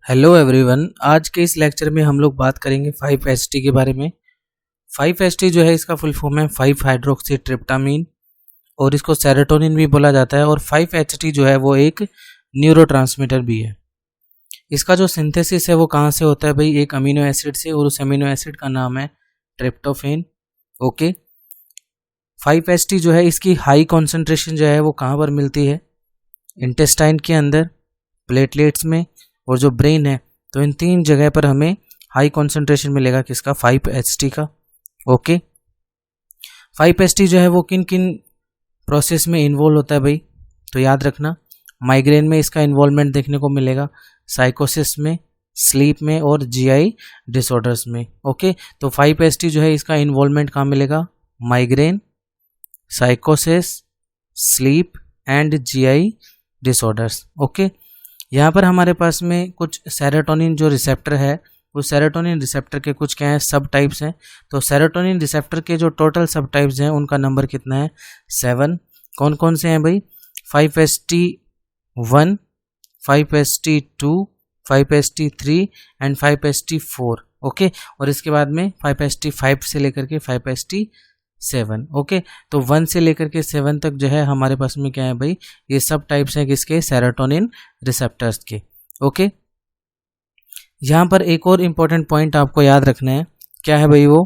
Hello everyone. आज के इस लेक्चर में हम लोग बात करेंगे 5-HT के बारे में। 5-HT जो है इसका फुल फॉर्म है 5 हाइड्रोक्सी ट्रिप्टामीन और इसको सेरोटोनिन भी बोला जाता है। और 5-HT जो है वो एक न्यूरोट्रांसमीटर भी है। इसका जो सिंथेसिस है वो कहाँ से होता है भाई? एक अमीनो एसिड से, और उस अमीनो एसिड का नाम है ट्रिप्टोफेन। ओके, 5-HT जो है इसकी हाई कॉन्सेंट्रेशन जो है वो कहाँ पर मिलती है? इंटेस्टाइन के अंदर, प्लेटलेट्स में और जो ब्रेन है। तो इन तीन जगह पर हमें हाई कॉन्सेंट्रेशन मिलेगा किसका? 5-HT का। ओके, 5-HT जो है वो किन किन प्रोसेस में इन्वॉल्व होता है भाई? तो याद रखना, माइग्रेन में इसका इन्वॉल्वमेंट देखने को मिलेगा, साइकोसिस में, स्लीप में और जीआई डिसऑर्डर्स में। ओके, तो 5-HT जो है इसका इन्वॉल्वमेंट कहाँ मिलेगा? माइग्रेन, साइकोसिस, sleep and GI disorders. Okay, यहाँ पर हमारे पास में कुछ सेरोटोनिन जो रिसेप्टर है, उस सेरोटोनिन रिसेप्टर के कुछ क्या है? सब टाइप्स हैं। तो सेरोटोनिन रिसेप्टर के जो टोटल सब टाइप्स हैं उनका नंबर कितना है? 7। कौन कौन से हैं भाई? 5-HT1, 5-HT2, 5-HT3 and 5-HT4। Okay, और इसके बाद में 5-HT5 से लेकर के 5-HT7। ओके, तो 1 से लेकर के 7 तक जो है हमारे पास में क्या है भाई? ये सब टाइप्स हैं किसके? सेरोटोनिन रिसेप्टर्स के। ओके, यहाँ पर एक और इम्पॉर्टेंट पॉइंट आपको याद रखना है। क्या है भाई वो?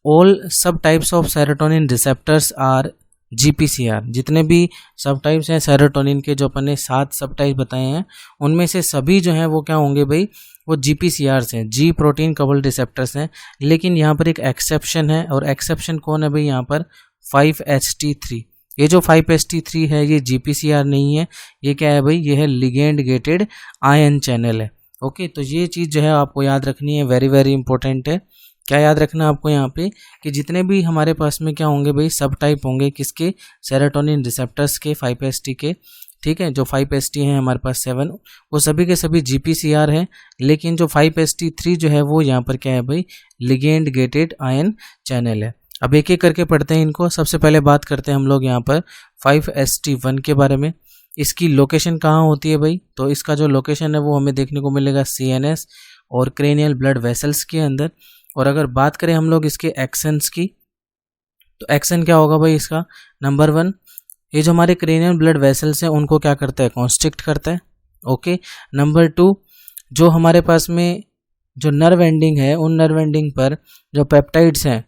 ऑल सब types of serotonin receptors are GPCR। जितने भी सब टाइप्स हैं सेरोटोनिन के, जो अपन ने 7 सब टाइप बताए हैं, उनमें से सभी जो हैं वो क्या होंगे भाई? वो GPCRs हैं, जी प्रोटीन कपल्ड रिसेप्टर्स हैं। लेकिन यहाँ पर एक एक्सेप्शन है, और एक्सेप्शन कौन है भाई? यहाँ पर 5-HT3। ये जो 5-HT3 है ये GPCR नहीं है, ये क्या है भाई? ये है लिगेंड गेटेड आयन चैनल है। ओके, तो ये चीज़ जो है आपको याद रखनी है, वेरी वेरी इंपॉर्टेंट है। क्या याद रखना आपको यहाँ पे? कि जितने भी हमारे पास में क्या होंगे भाई? सब टाइप होंगे किसके? सेरोटोनिन रिसेप्टर्स के, 5-HT के। ठीक है, जो 5-HT हैं हमारे पास 7, वो सभी के सभी GPCR हैं। लेकिन जो 5-HT3 जो है वो यहाँ पर क्या है भाई? लिगेंड गेटेड आयन चैनल है। अब एक एक करके पढ़ते हैं इनको। सबसे पहले बात करते हैं हम लोग यहाँ पर 5-HT1 के बारे में। इसकी लोकेशन कहाँ होती है भाई? तो इसका जो लोकेशन है वो हमें देखने को मिलेगा CNS और क्रेनियल ब्लड वेसल्स के अंदर। और अगर बात करें हम लोग इसके एक्शंस की, तो एक्शन क्या होगा भाई इसका? नंबर 1, ये जो हमारे क्रेनियल ब्लड वेसल्स हैं उनको क्या करता है? कॉन्स्ट्रिक्ट करता है। ओके, नंबर 2, जो हमारे पास में जो नर्व एंडिंग है, उन नर्व एंडिंग पर जो पेप्टाइड्स हैं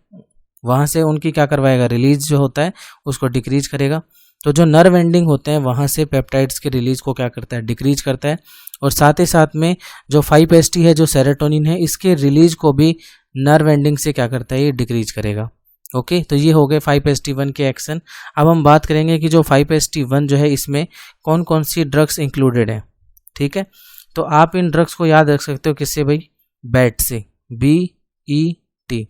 वहाँ से उनकी क्या करवाएगा? रिलीज जो होता है उसको डिक्रीज करेगा। तो जो नर्व एंडिंग होते हैं वहाँ से पेप्टाइड्स के रिलीज को क्या करता है? डिक्रीज करता है। और साथ ही साथ में जो 5-HT है, जो सेरोटोनिन है, इसके रिलीज को भी नर्व एंडिंग से क्या करता है? ये डिक्रीज करेगा। ओके, तो ये हो गए 5-HT1 के एक्शन। अब हम बात करेंगे कि जो 5-HT1 जो है इसमें कौन कौन सी ड्रग्स इंक्लूडेड है। ठीक है, तो आप इन ड्रग्स को याद रख सकते हो किससे भाई? बैट से, BET।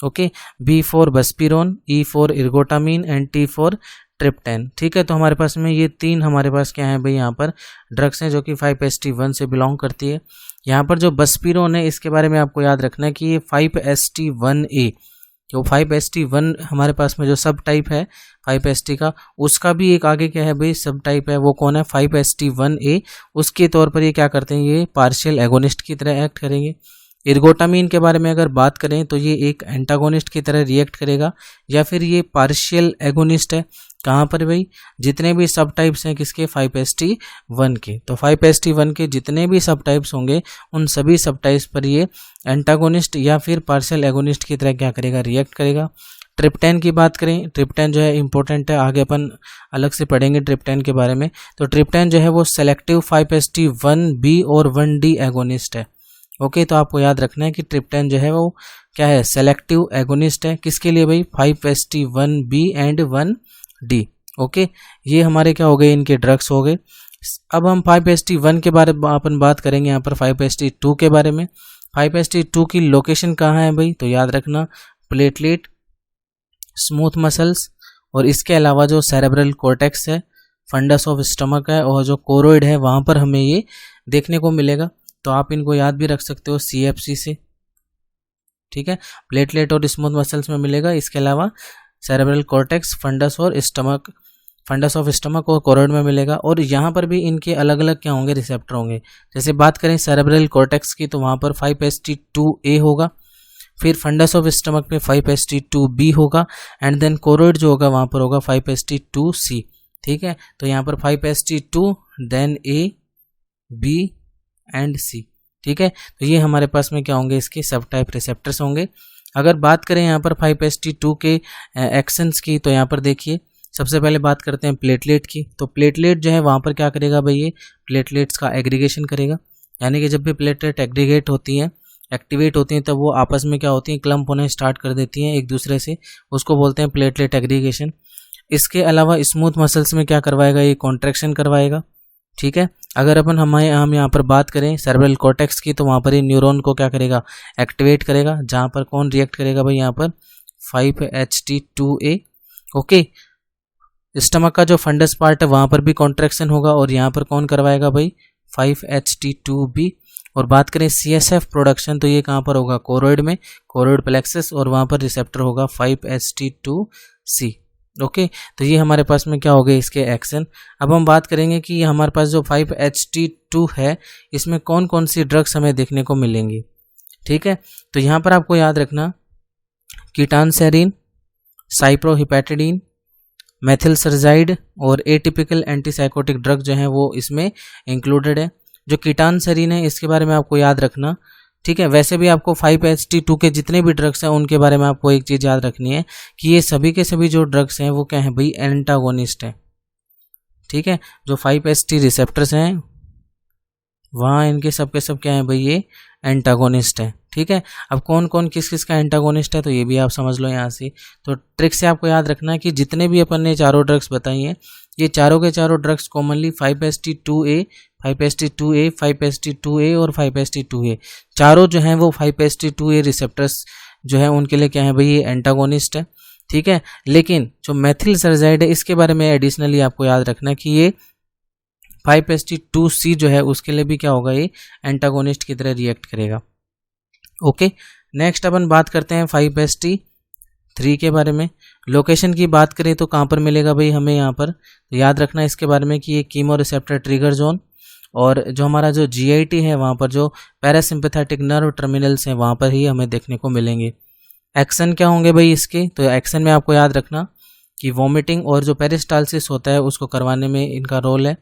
Okay, B for buspirone, E for ergotamine and T for triptan. ठीक है, तो हमारे पास में ये 3 हमारे पास क्या है भाई? यहाँ पर ड्रग्स हैं जो कि 5-HT1 से बिलोंग करती है। यहाँ पर जो बस्पिरोन है इसके बारे में आपको याद रखना है कि ये 5-HT1A, जो 5-HT1 हमारे पास में जो सब टाइप है 5-HT का, उसका भी एक आगे क्या है भाई? सब टाइप है। वो कौन है? 5-HT1A। उसके तौर पर ये क्या करते हैं? ये पार्शियल एगोनिस्ट की तरह एक्ट करेंगे। इर्गोटामीन के बारे में अगर बात करें तो ये एक एंटागोनिस्ट की तरह रिएक्ट करेगा, या फिर ये पार्शियल एगोनिस्ट है। कहाँ पर भाई? जितने भी सब टाइप्स हैं किसके? 5-HT1 के। तो 5-HT1 के जितने भी सब टाइप्स होंगे उन सभी सब टाइप्स पर ये एंटागोनिस्ट या फिर पार्शियल एगोनिस्ट की तरह क्या करेगा? रिएक्ट करेगा। ट्रिप्टेन की बात करें, ट्रिप्टेन जो है इंपॉर्टेंट है, आगे अपन अलग से पढ़ेंगे ट्रिप्टेन के बारे में। तो ट्रिप्टेन जो है वो सेलेक्टिव 5-HT1B और 1D एगोनिस्ट है। ओके, तो आपको याद रखना है कि ट्रिप्टेन जो है वो क्या है? सेलेक्टिव एगोनिस्ट है। किसके लिए भाई? 5-HT1B and 1D। ओके, ये हमारे क्या हो गए? इनके ड्रग्स हो गए। अब हम 5-HT1 के बारे में अपन बात करेंगे यहाँ पर 5-HT2 के बारे में। 5-HT2 की लोकेशन कहाँ है भाई? तो याद रखना, प्लेटलेट, स्मूथ मसल्स और इसके अलावा जो सेरेब्रल कॉर्टेक्स है, फंडस ऑफ स्टमक है और जो कोरोइड है, वहाँ पर हमें ये देखने को मिलेगा। तो आप इनको याद भी रख सकते हो CFC से। ठीक है, प्लेटलेट और स्मूथ मसल्स में मिलेगा। इसके अलावा सेरेब्रल कॉर्टेक्स, फंडस और स्टमक फंडस ऑफ स्टमक और कोरोइड में मिलेगा। और यहाँ पर भी इनके अलग अलग क्या होंगे, रिसेप्टर होंगे। जैसे बात करें सेरेब्रल कॉर्टेक्स की तो वहाँ पर 5HT2A होगा, फिर फंडस ऑफ स्टमक में 5HT2B होगा, एंड देन कोरोइड जो होगा वहाँ पर होगा 5HT2C। ठीक है, तो यहाँ पर 5HT2 then A B and C। ठीक है, तो ये हमारे पास में क्या होंगे, इसके सब टाइप रिसेप्टर्स होंगे। अगर बात करें यहाँ पर 5HT2 के एक्शंस की तो यहाँ पर देखिए सबसे पहले बात करते हैं प्लेटलेट की। तो प्लेटलेट जो है वहाँ पर क्या करेगा भाई, ये प्लेटलेट्स का एग्रीगेशन करेगा, यानी कि जब भी प्लेटलेट एग्रीगेट होती हैं, एक्टिवेट होती हैं, तब वो आपस में क्या होती हैं, क्लम्प होने स्टार्ट कर देती हैं एक दूसरे से, उसको बोलते हैं प्लेटलेट एग्रीगेशन। इसके अलावा स्मूथ मसल्स में क्या करवाएगा, ये कॉन्ट्रैक्शन करवाएगा। ठीक है, अगर हम यहाँ पर बात करें सेरेब्रल कॉर्टेक्स की तो वहाँ पर ये न्यूरॉन को क्या करेगा, एक्टिवेट करेगा, जहाँ पर कौन रिएक्ट करेगा भाई, यहाँ पर 5HT2A। ओके, स्टमक का जो फंडस पार्ट है वहाँ पर भी कॉन्ट्रैक्शन होगा, और यहाँ पर कौन करवाएगा भाई, 5HT2B। और बात करें CSF प्रोडक्शन तो ये कहाँ पर होगा, कोरोइड में, कोरोइड प्लेक्सस, और वहाँ पर रिसेप्टर होगा 5HT2C। ओके, तो ये हमारे पास में क्या हो गए इसके एक्शन। अब हम बात करेंगे कि हमारे पास जो 5HT2 है इसमें कौन कौन सी ड्रग्स हमें देखने को मिलेंगी। ठीक है, तो यहाँ पर आपको याद रखना कीटानसेरिन, साइप्रोहिपेटाडीन, मेथिलसरजाइड और एटिपिकल एंटीसाइकोटिक ड्रग जो है वो इसमें इंक्लूडेड है। जो कीटानसेरिन है इसके बारे में आपको याद रखना। ठीक है, वैसे भी आपको 5HT2 के जितने भी ड्रग्स हैं उनके बारे में आपको एक चीज़ याद रखनी है कि ये सभी के सभी जो ड्रग्स हैं वो क्या हैं भाई, एंटागोनिस्ट हैं। ठीक है, जो 5HT रिसेप्टर्स हैं वहाँ इनके सब के सब क्या हैं भाई, ये एंटागोनिस्ट हैं। ठीक है, अब कौन कौन किस किस का एंटागोनिस्ट है तो ये भी आप समझ लो यहाँ से। तो ट्रिक से आपको याद रखना है कि जितने भी अपन ने चारों ड्रग्स बताई हैं ये चारों के चारों drugs commonly 5HT2A, 5HT2A, 5HT2A और 5HT2A चारों जो हैं वो 5HT2A रिसेप्टर्स जो है उनके लिए क्या है भाई, ये एंटागोनिस्ट है। ठीक है, लेकिन जो मेथिलसरजाइड है इसके बारे में एडिशनली आपको याद रखना कि ये 5HT2C जो है उसके लिए भी क्या होगा, ये एंटागोनिस्ट की तरह रिएक्ट करेगा। ओके, नेक्स्ट अपन बात करते हैं 5HT3 के बारे में। लोकेशन की बात करें तो कहाँ पर मिलेगा भाई हमें, यहाँ पर तो याद रखना इसके बारे में कि ये कीमो रिसेप्टर ट्रिगर जोन, और जो हमारा जो GIT है वहाँ पर जो पैरासिम्पैथेटिक नर्व टर्मिनल्स हैं वहाँ पर ही हमें देखने को मिलेंगे। एक्शन क्या होंगे भाई इसके, तो एक्शन में आपको याद रखना कि वॉमिटिंग और जो पेरिस्टाल्सिस होता है उसको करवाने में इनका रोल है।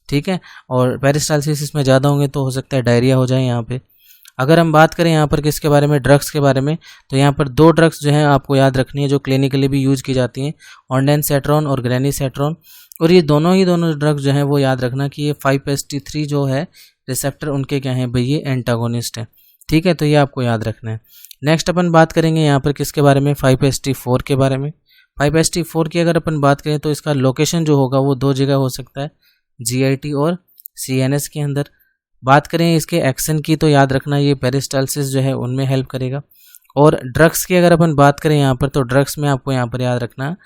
ठीक है, और पेरिस्टाल्सिस इसमें ज़्यादा होंगे तो हो सकता है डायरिया हो जाए यहाँ पे। अगर हम बात करें यहाँ पर किसके बारे में, ड्रग्स के बारे में, तो यहाँ पर दो ड्रग्स जो हैं आपको याद रखनी है जो क्लिनिकली भी यूज की जाती हैं, ऑन्डेनसेट्रॉन और ग्रेनीसेट्रॉन। और ये दोनों ड्रग्स जो हैं वो याद रखना कि ये 5HT3 जो है रिसेप्टर उनके क्या हैं भाई, ये एंटागोनिस्ट है। ठीक है, तो ये आपको याद रखना है। नेक्स्ट अपन बात करेंगे यहाँ पर किसके बारे में, 5HT4 के बारे में। 5HT4 की अगर अपन बात करें तो इसका लोकेशन जो होगा वो दो जगह हो सकता है, GIT और CNS के अंदर। बात करें इसके एक्शन की तो याद रखना ये पेरिस्टाल्सिस जो है उनमें हेल्प करेगा। और ड्रग्स की अगर अपन बात करें यहाँ पर तो ड्रग्स में आपको यहाँ पर याद रखना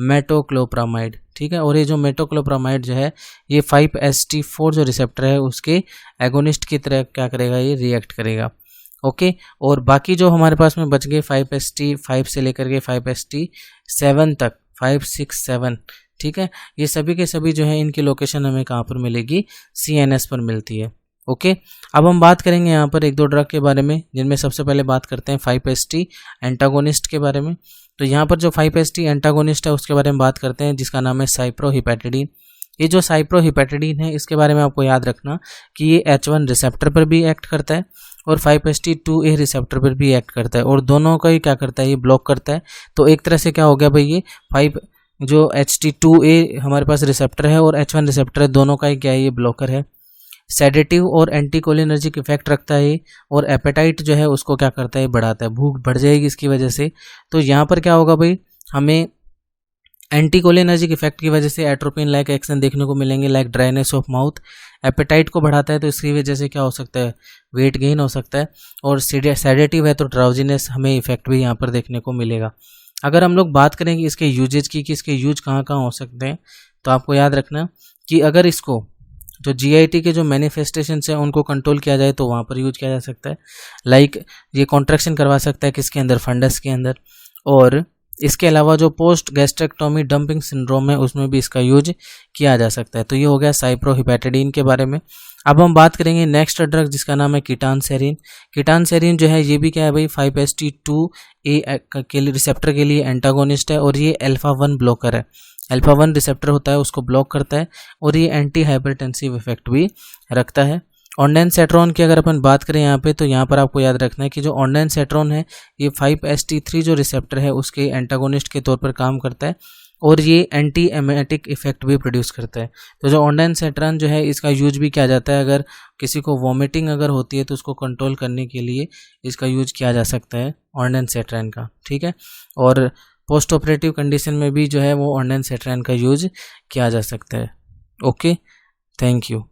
मेटोक्लोप्रामाइड। ठीक है, और ये जो मेटोक्लोप्रामाइड जो है ये 5HT4 जो रिसेप्टर है उसके एगोनिस्ट की तरह क्या करेगा, ये रिएक्ट करेगा। ओके, और बाकी जो हमारे पास में बच गए 5HT5 से लेकर के 5HT7 तक, 5, 6, 7, ठीक है, ये सभी के सभी जो है इनकी लोकेशन हमें कहाँ पर मिलेगी, CNS पर मिलती है। ओके, अब हम बात करेंगे यहाँ पर एक दो ड्रग के बारे में, जिनमें सबसे पहले बात करते हैं 5HT एंटागोनिस्ट के बारे में। तो यहाँ पर जो 5HT एंटागोनिस्ट है उसके बारे में बात करते हैं, जिसका नाम है साइप्रोहिपेटाडीन। ये जो साइप्रोहिपेटाडीन है इसके बारे में आपको याद रखना कि ये H1 रिसेप्टर पर भी एक्ट करता है और 5HT2A रिसेप्टर पर भी एक्ट करता है, और दोनों का ही क्या करता है, ये ब्लॉक करता है। तो एक तरह से क्या हो गया भाई, ये 5 जो HT2A हमारे पास रिसेप्टर है और H1 रिसेप्टर है, दोनों का ही क्या है, ये ब्लॉकर है। सेडेटिव और एंटीकोलिनर्जिक इफेक्ट रखता है, और एपेटाइट जो है उसको क्या करता है, बढ़ाता है, भूख बढ़ जाएगी इसकी वजह से। तो यहाँ पर क्या होगा भाई, हमें एंटीकोलिनर्जिक इफेक्ट की वजह से एट्रोपिन लाइक एक्शन देखने को मिलेंगे, like dryness of mouth. Appetite को बढ़ाता है तो इसकी वजह से क्या हो सकता है, वेट गेन हो सकता है। और सेडेटिव है तो ड्राउजीनेस हमें इफेक्ट भी यहाँ पर देखने को मिलेगा। अगर हम लोग बात करेंगे इसके यूजेज की कि इसके यूज कहाँ कहाँ हो सकते हैं, तो आपको याद रखना कि अगर इसको जो GIT के जो मैनिफेस्टेशंस हैं उनको कंट्रोल किया जाए तो वहाँ पर यूज किया जा सकता है। लाइक ये कॉन्ट्रैक्शन करवा सकता है किसके अंदर, फंडस के अंदर। और इसके अलावा जो पोस्ट गैस्ट्रेक्टोमी डंपिंग सिंड्रोम है उसमें भी इसका यूज किया जा सकता है। तो ये हो गया साइप्रोहिपेटाडीन के बारे में। अब हम बात करेंगे नेक्स्ट ड्रग जिसका नाम है कीटानसेरिन। कीटानसेरिन जो है ये भी क्या है भाई 5-HT2A के लिए रिसेप्टर के लिए एंटागोनिस्ट है और ये अल्फा 1 ब्लॉकर है। अल्फा 1 रिसेप्टर होता है उसको ब्लॉक करता है और ये एंटी हाइपरटेंसिव इफेक्ट भी रखता है। ऑन्डेनसेट्रॉन की अगर अपन बात करें यहाँ पे, तो यहाँ पर आपको याद रखना है कि जो ऑन्डेनसेट्रॉन है ये 5-HT3 जो रिसेप्टर है उसके एंटागोनिस्ट के तौर पर काम करता है और ये एंटी एमेटिक इफेक्ट भी प्रोड्यूस करता है। तो जो ऑन्डेनसेट्रॉन जो है इसका यूज भी किया जाता है, अगर किसी को वॉमिटिंग अगर होती है तो उसको कंट्रोल करने के लिए इसका यूज किया जा सकता है ऑन्डेनसेट्रॉन का, ठीक है। और पोस्ट ऑपरेटिव कंडीशन में भी जो है वो ऑन्डेनसेट्रॉन का यूज किया जा सकता है। Okay, thank you.